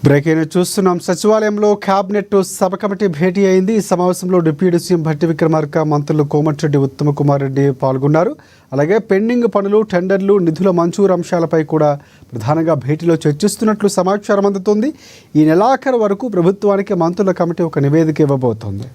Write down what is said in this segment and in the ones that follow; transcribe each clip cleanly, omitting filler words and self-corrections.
Breaking చూస్తున్నాం. సచివాలయంలో cabinet sub committee భేటీ అయింది. ఈ సమావేశంలో డిప్యూటీ సీఎం భట్టి విక్రమార్క, మంత్రులు కోమటిరెడ్డి, ఉత్తమ్ కుమార్ రెడ్డి పాల్గొన్నారు. అలాగే పెండింగ్ పనులు, టెండర్లు, నిధుల మంజూరు అంశాలపై కూడా ప్రధానంగా భేటీలో చర్చిస్తున్నట్లు సమాచారం అందుతోంది. ఈ నెలాఖరు వరకు ప్రభుత్వానికి మంత్రుల కమిటీ ఒక నివేదిక ఇవ్వబోతోంది.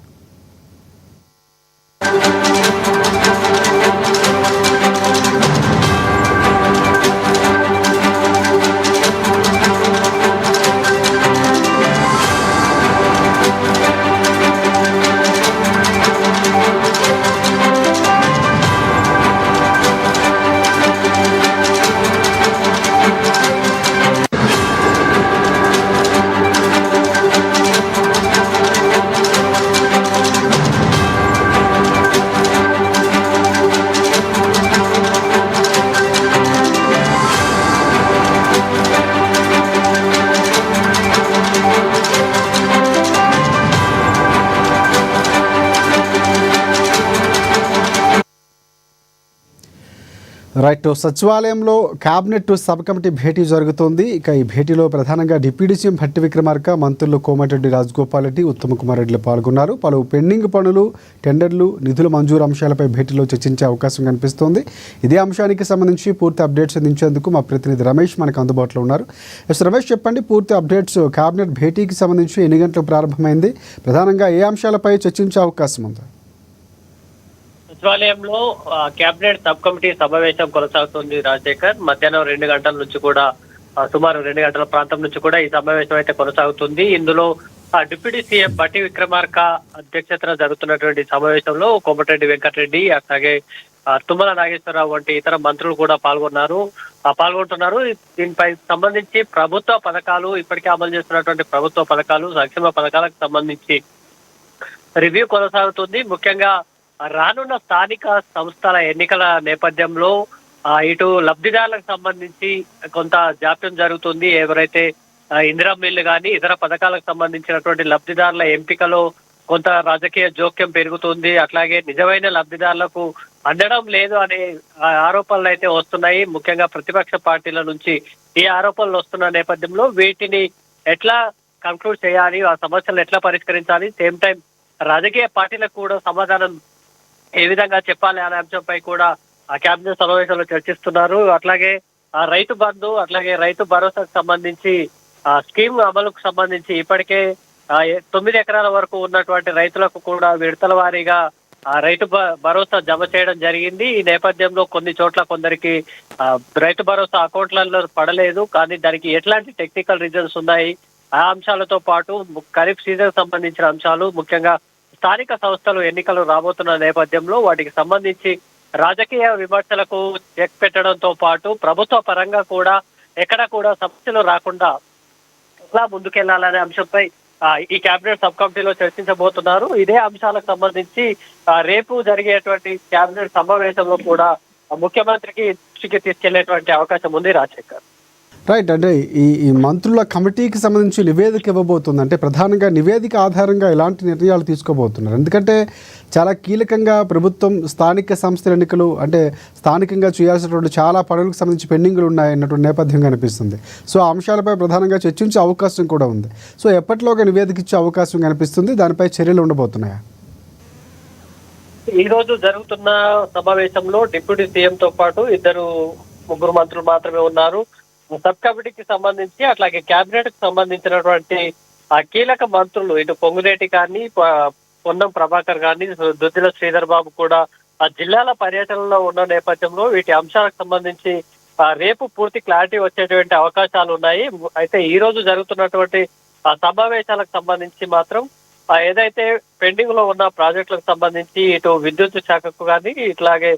రైట్, సచివాలయంలో కేబినెట్ సబ్ కమిటీ భేటీ జరుగుతోంది. ఇక ఈ భేటీలో ప్రధానంగా డిప్యూటీ సీఎం భట్టి విక్రమార్క, మంత్రులు కోమటిరెడ్డి రాజగోపాల్ రెడ్డి, ఉత్తమ్ కుమార్ రెడ్డిలు పాల్గొన్నారు. పలు పెండింగ్ పనులు, టెండర్లు, నిధుల మంజూరు అంశాలపై భేటీలో చర్చించే అవకాశం కనిపిస్తోంది. ఇదే అంశానికి సంబంధించి పూర్తి అప్డేట్స్ అందించేందుకు మా ప్రతినిధి రమేష్ మనకు అందుబాటులో ఉన్నారు. రమేష్, చెప్పండి, పూర్తి అప్డేట్స్. కేబినెట్ భేటీకి సంబంధించి ఎన్ని గంటలకు ప్రారంభమైంది, ప్రధానంగా ఏ అంశాలపై చర్చించే అవకాశం ఉంది? సచివాలయంలో కేబినెట్ సబ్ కమిటీ సమావేశం కొనసాగుతుంది రాజశేఖర్. మధ్యాహ్నం 2 గంటల నుంచి కూడా సుమారు 2 గంటల ప్రాంతం నుంచి కూడా ఈ సమావేశం అయితే కొనసాగుతుంది. ఇందులో డిప్యూటీ సీఎం భట్టి విక్రమార్క అధ్యక్షతన జరుగుతున్నటువంటి సమావేశంలో కోమటిరెడ్డి వెంకటరెడ్డి, అలాగే తుమ్మల నాగేశ్వరరావు వంటి ఇతర మంత్రులు కూడా పాల్గొంటున్నారు. దీనిపై సంబంధించి ప్రభుత్వ పథకాలు, ఇప్పటికే అమలు చేస్తున్నటువంటి ప్రభుత్వ పథకాలు, సంక్షేమ పథకాలకు సంబంధించి రివ్యూ కొనసాగుతుంది. ముఖ్యంగా రానున్న స్థానిక సంస్థల ఎన్నికల నేపథ్యంలో ఇటు లబ్ధిదారులకు సంబంధించి కొంత జాప్యం జరుగుతుంది. ఎవరైతే ఇందిరా మిల్లు కానీ ఇతర పథకాలకు సంబంధించినటువంటి లబ్ధిదారుల ఎంపికలో కొంత రాజకీయ జోక్యం పెరుగుతుంది. అట్లాగే నిజమైన లబ్ధిదారులకు అందడం లేదు అనే ఆరోపణలు అయితే వస్తున్నాయి. ముఖ్యంగా ప్రతిపక్ష పార్టీల నుంచి ఈ ఆరోపణలు వస్తున్న నేపథ్యంలో వీటిని ఎట్లా కంక్లూడ్ చేయాలి, ఆ సమస్యలను ఎట్లా పరిష్కరించాలి, సేమ్ టైం రాజకీయ పార్టీలకు కూడా సమాధానం ఏ విధంగా చెప్పాలి అనే అంశంపై కూడా ఆ కేబినెట్ సమావేశంలో చర్చిస్తున్నారు. అట్లాగే రైతు బంధు, అట్లాగే రైతు భరోసాకు సంబంధించి స్కీమ్ అమలుకు సంబంధించి ఇప్పటికే 9 ఎకరాల వరకు ఉన్నటువంటి రైతులకు కూడా విడతల వారీగా రైతు భరోసా జమ చేయడం జరిగింది. ఈ నేపథ్యంలో కొన్ని చోట్ల కొందరికి రైతు భరోసా అకౌంట్లలో పడలేదు. కానీ దానికి ఎట్లాంటి టెక్నికల్ రీజన్స్ ఉన్నాయి, ఆ అంశాలతో పాటు ఖరీఫ్ సీజన్ సంబంధించిన అంశాలు, ముఖ్యంగా స్థానిక సంస్థలు ఎన్నికలు రాబోతున్న నేపథ్యంలో వాటికి సంబంధించి రాజకీయ విమర్శలకు చెక్ పెట్టడంతో పాటు ప్రభుత్వ పరంగా కూడా ఎక్కడ కూడా సమస్యలు రాకుండా ఎలా ముందుకెళ్లాలనే అంశంపై ఈ కేబినెట్ సబ్ కమిటీలో చర్చించబోతున్నారు. ఇదే అంశాలకు సంబంధించి రేపు జరిగేటువంటి కేబినెట్ సమావేశంలో కూడా ముఖ్యమంత్రికి దృష్టికి తీసుకెళ్లేటువంటి అవకాశం ఉంది రాజశేఖర్. రైట్, అంటే ఈ మంత్రుల కమిటీకి సంబంధించి నివేదిక ఇవ్వబోతుంది. అంటే ప్రధానంగా నివేదిక ఆధారంగా ఎలాంటి నిర్ణయాలు తీసుకోబోతున్నారు? ఎందుకంటే చాలా కీలకంగా ప్రభుత్వం స్థానిక సంస్థల ఎన్నికలు, అంటే స్థానికంగా చేయాల్సినటువంటి చాలా పనులకు సంబంధించి పెండింగ్లు ఉన్నాయన్నటువంటి నేపథ్యం కనిపిస్తుంది. సో ఆ అంశాలపై ప్రధానంగా చర్చించే అవకాశం కూడా ఉంది. సో ఎప్పటిలోగా నివేదిక ఇచ్చే అవకాశం కనిపిస్తుంది? దానిపై చర్యలు ఉండబోతున్నాయా? ఈ రోజు జరుగుతున్న సమావేశంలో డిప్యూటీ సీఎం తో పాటు 2-3 మంత్రులు మాత్రమే ఉన్నారు. సబ్ కమిటీకి సంబంధించి అట్లాగే కేబినెట్ కి సంబంధించినటువంటి కీలక మంత్రులు ఇటు పొంగులేటి కానీ, పొన్నం ప్రభాకర్ కానీ, దుద్దిల శ్రీధర్ బాబు కూడా ఆ జిల్లాల పర్యటనలో ఉన్న నేపథ్యంలో వీటి అంశాలకు సంబంధించి రేపు పూర్తి క్లారిటీ వచ్చేటువంటి అవకాశాలు ఉన్నాయి. అయితే ఈ రోజు జరుగుతున్నటువంటి సమావేశాలకు సంబంధించి మాత్రం ఏదైతే పెండింగ్ లో ఉన్న ప్రాజెక్టులకు సంబంధించి ఇటు విద్యుత్ శాఖకు కానీ, ఇట్లాగే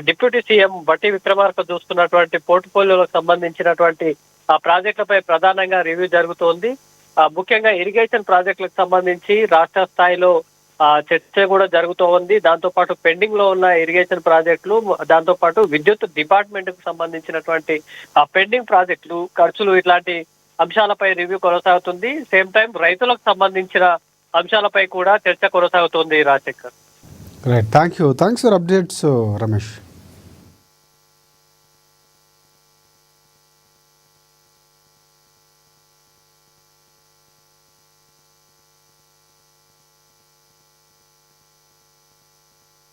డిప్యూటీ సీఎం భట్టి విక్రమార్క చూస్తున్నటువంటి పోర్ట్ఫోలియోలకు సంబంధించినటువంటి ఆ ప్రాజెక్టులపై ప్రధానంగా రివ్యూ జరుగుతోంది. ముఖ్యంగా ఇరిగేషన్ ప్రాజెక్టులకు సంబంధించి రాష్ట్ర స్థాయిలో చర్చ కూడా జరుగుతూ ఉంది. దాంతో పాటు పెండింగ్ లో ఉన్న ఇరిగేషన్ ప్రాజెక్టులు, దాంతో పాటు విద్యుత్ డిపార్ట్మెంట్ కు సంబంధించినటువంటి పెండింగ్ ప్రాజెక్టులు, ఖర్చులు, ఇట్లాంటి అంశాలపై రివ్యూ కొనసాగుతుంది. సేమ్ టైం రైతులకు సంబంధించిన అంశాలపై కూడా చర్చ కొనసాగుతోంది Rajasekhar. Right, thanks for updates Ramesh.